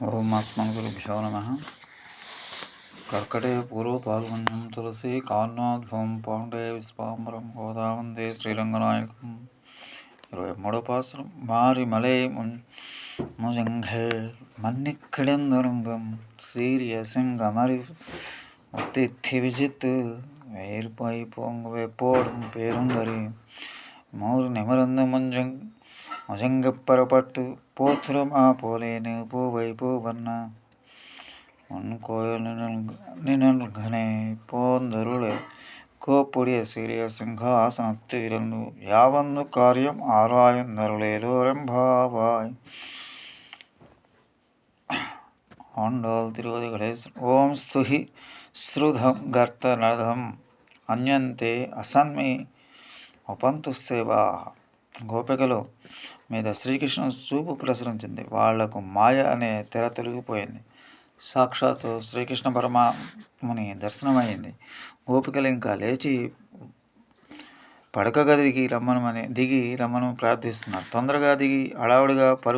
ఓం అస్మద్గురుభ్యో నమః. కర్కటే పూర్వపాల్గొన్యం తులసి కాన్వాద్భవం పాండే విశ్వాంబరం గోదావందే శ్రీరంగనాయకం. 23వ పాసురం. మారిమలై முஜங்கே மன்னிக்கிடந்தொருங்கும் சீரிய சிங்கமறி முத்தித்தி விஜித்து வேறுபாய் போங்கு வெப்போடும் பேருங்கரி மௌரு நிமர்ந்து முஜங்கப்பரப்பட்டு போத்துரமா போலேனு பூவை பூவண்ண முன்கோயில் நிழல்கனே போந்தருளை கோப்புடைய சீரிய சிங்காசனத்து இருந்து யாவந்து காரியம் ஆராயந்தருளேலோரெம்பாவாய். ஆண்டாள் திருவதிகளே. ఓం స్తుహి శ్రుధం గర్తనధం అన్యంతే అసన్మి ఒపంతు సేవా. గోపికలు మీద శ్రీకృష్ణుడు చూపు ప్రసరించింది. వాళ్లకు మాయ అనే తెర తొలగిపోయింది. సాక్షాత్తు శ్రీకృష్ణ పరమాత్ముని దర్శనమైంది. గోపికలు ఇంకా లేచి పడక గదికి దిగి రమ్మను ప్రార్థిస్తున్నారు. తొందరగా దిగి హడావుడిగా పరుగు